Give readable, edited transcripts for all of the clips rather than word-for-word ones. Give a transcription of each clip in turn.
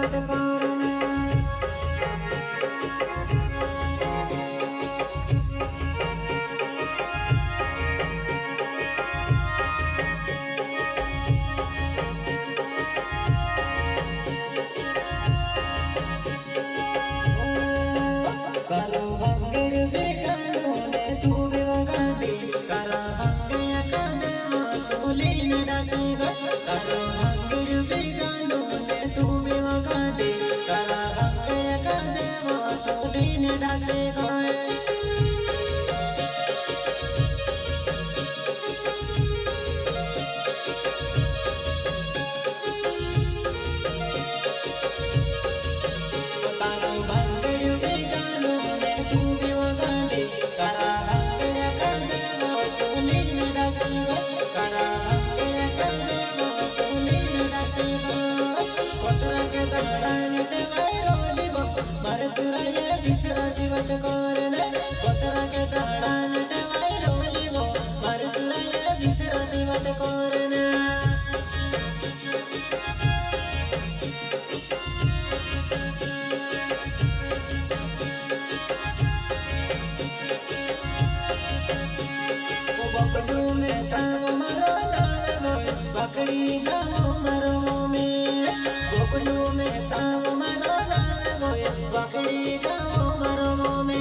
स्वागत करना। करो भंगड़ बेगानो ने तू बेगाड़ी करा भंगड़ का जमा तो लीन डासेगा। करो भंगड़ बेगानो ने तू बेगाड़ी करा भंगड़ का जमा तो लीन डासेगा। बकड़ू में ताव मरो नावे मोय बकड़ी गाओ मरो में। बकड़ू में ताव मरो नावे मोय बकड़ी गाओ मरो में।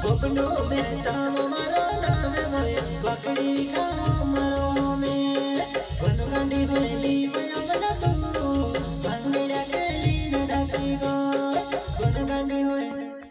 बकड़ू में